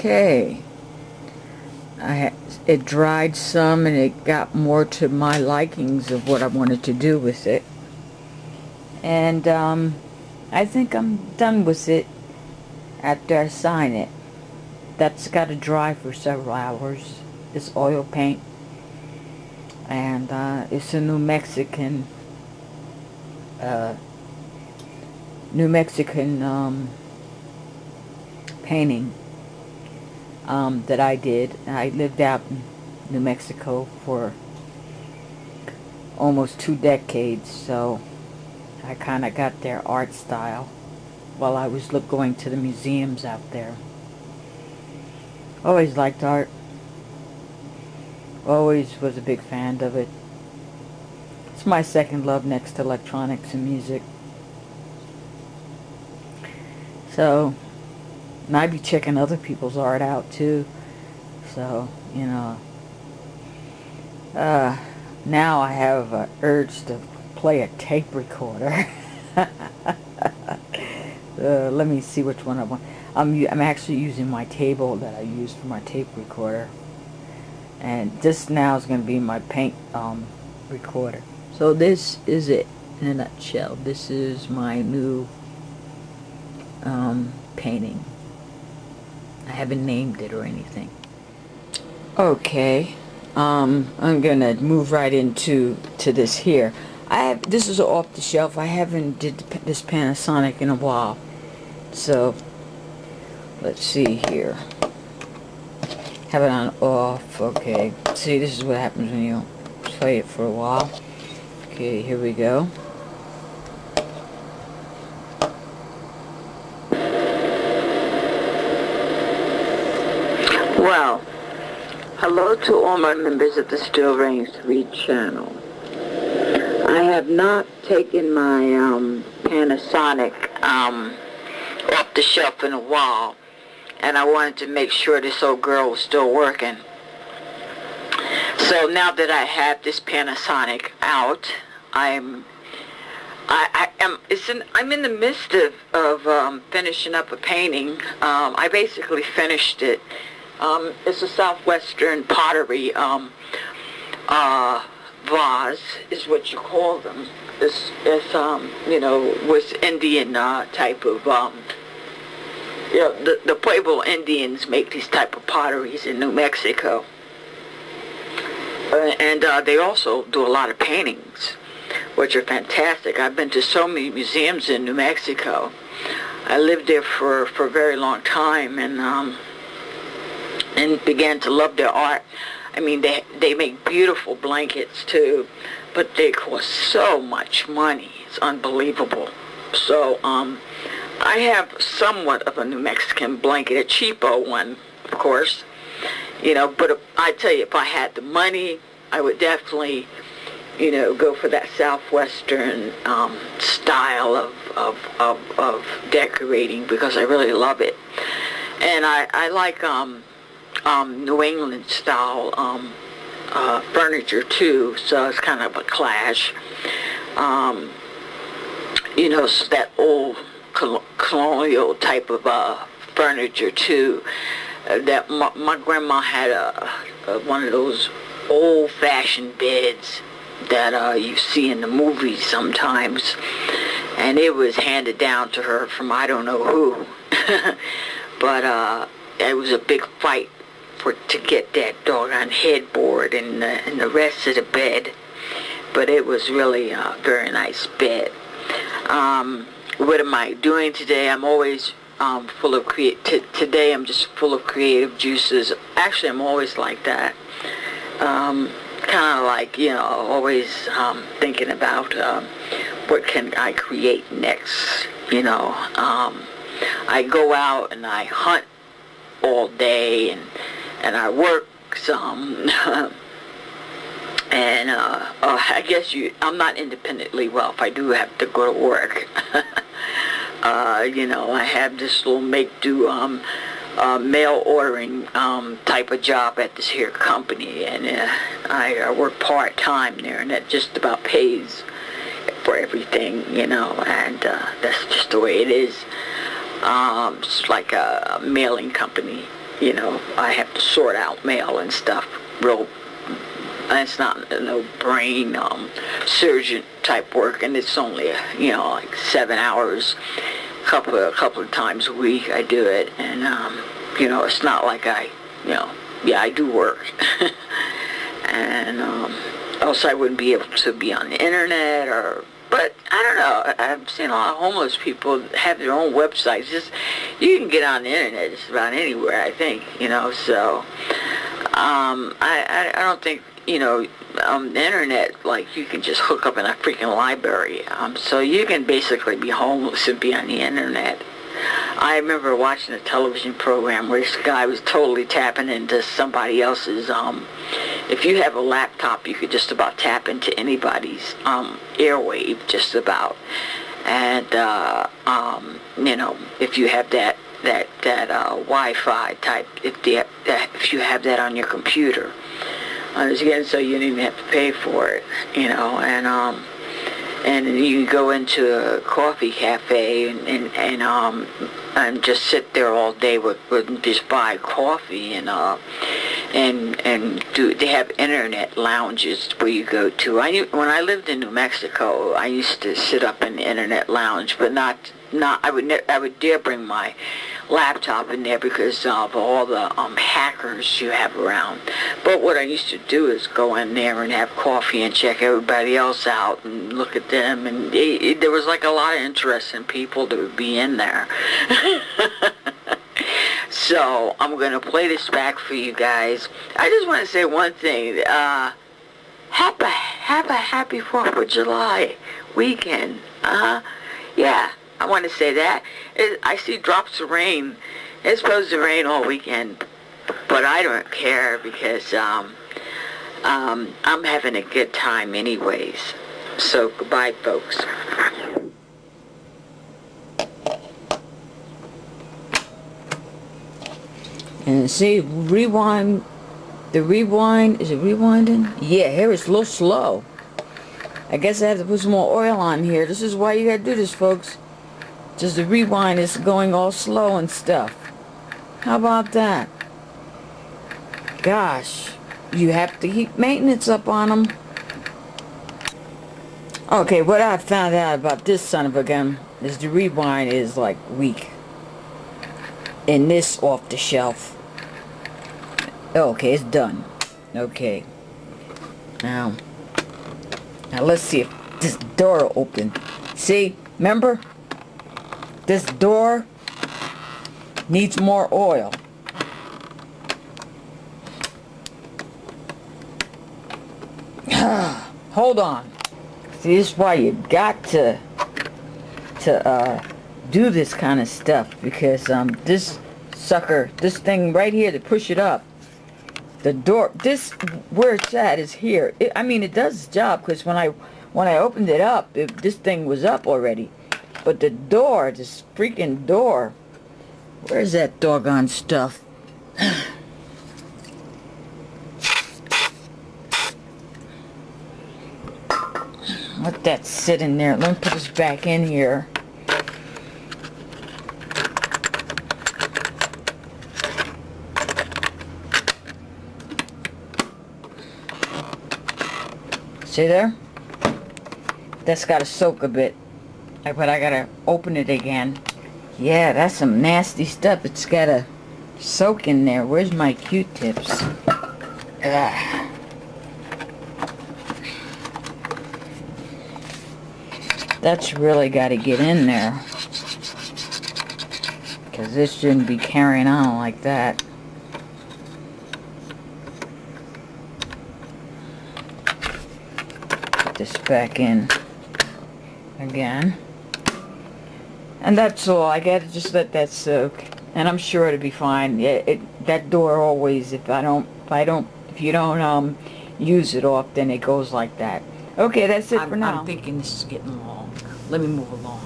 Okay. It dried some and it got more to my likings of what I wanted to do with it. And I think I'm done with it after I sign it. That's got to dry for several hours. It's oil paint. And it's a New Mexican painting that I did. I lived out in New Mexico for almost 2 decades, so I kind of got their art style while I was going to the museums out there. Always liked art. Always was a big fan of it. It's my second love next to electronics and music. So, and I be checking other people's art out too. So, you know, now I have an urge to play a tape recorder. Let me see which one I want. I'm actually using my table that I use for my tape recorder. And this now is going to be my paint recorder. So this is it in a nutshell. This is my new painting. I haven't named it or anything. Okay, I'm gonna move right into this here. This is off the shelf. I haven't did this Panasonic in a while, so let's see here. Have it on off. Okay. See, this is what happens when you play it for a while. Okay, here we go. Well, hello to all my members of the Still Reigns 3 channel. I have not taken my Panasonic off the shelf in a while, and I wanted to make sure this old girl was still working. So now that I have this Panasonic out, I'm in the midst of finishing up a painting. I basically finished it. It's a Southwestern pottery vase, is what you call them. It's you know, with Indian type of you know, the Pueblo Indians make these type of potteries in New Mexico. And they also do a lot of paintings, which are fantastic. I've been to so many museums in New Mexico. I lived there for a very long time, and began to love their art. I mean, they make beautiful blankets too, but they cost so much money. It's unbelievable. So I have somewhat of a New Mexican blanket, a cheapo one, of course. You know, but I tell you, if I had the money, I would definitely, you know, go for that Southwestern style of decorating, because I really love it. And I like New England style furniture too, so it's kind of a clash. You know, so that old colonial type of furniture too. That my grandma had one of those old-fashioned beds that you see in the movies sometimes, and it was handed down to her from I don't know who. But it was a big fight to get that doggone headboard and the rest of the bed. But it was really a very nice bed. What am I doing today? I'm always full of today I'm just full of creative juices. Actually, I'm always like that. Kind of like, you know, always thinking about what can I create next. You know, I go out and I hunt all day, and I work some. And I guess I'm not independently wealth. I do have to go to work. You know, I have this little make-do mail ordering type of job at this here company, and I work part-time there, and that just about pays for everything, you know, and that's just the way it is. It's like a mailing company, you know, I have to sort out mail and stuff real. It's not no brain surgeon type work, and it's only, you know, like 7 hours, couple of times a week I do it, and you know, it's not like you know, yeah, I do work, and else I wouldn't be able to be on the internet, but I don't know. I've seen a lot of homeless people have their own websites. Just, you can get on the internet just about anywhere, I think, you know. So I don't think, you know, the internet, like, you can just hook up in a freaking library. So you can basically be homeless and be on the internet. I remember watching a television program where this guy was totally tapping into somebody else's, if you have a laptop, you could just about tap into anybody's airwave, just about. And, you know, if you have that Wi-Fi type, if you have that on your computer, again, so you don't even have to pay for it, you know, and you can go into a coffee cafe and just sit there all day with just buy coffee and they have internet lounges where you go to. When I lived in New Mexico, I used to sit up in the internet lounge, but I would dare bring my laptop in there because of all the hackers you have around. But what I used to do is go in there and have coffee and check everybody else out and look at them, and there was like a lot of interesting people that would be in there. So I'm going to play this back for you guys. I just want to say one thing. Have a happy 4th of July weekend. Yeah, I want to say that. I see drops of rain. It's supposed to rain all weekend, but I don't care because I'm having a good time anyways. So goodbye, folks. And see, rewind. The rewind, is it rewinding? Yeah, here it's a little slow. I guess I have to put some more oil on here. This is why you gotta do this, folks. Just the rewind is going all slow and stuff. How about that? Gosh, you have to keep maintenance up on them. Okay, what I found out about this son of a gun is the rewind is like weak. And this off the shelf. Okay, it's done. Okay. Now let's see if this door will open. See, remember? This door needs more oil. Hold on. See, this is why you got to do this kind of stuff, because this sucker, this thing right here to push it up, the door, this where it's at is here. I mean, it does its job, because when I opened it up, this thing was up already. But the door, this freaking door, where's that doggone stuff? Let that sit in there. Let me put this back in here. See there? That's got to soak a bit. But I gotta open it again. Yeah, that's some nasty stuff. It's gotta soak in there. Where's my Q-tips? That's really gotta get in there, because this shouldn't be carrying on like that. Put this back in again. And that's all. I gotta just let that soak, and I'm sure it'll be fine. That door always, if you don't use it off, then it goes like that. Okay, that's it for now. I'm thinking this is getting long. Let me move along.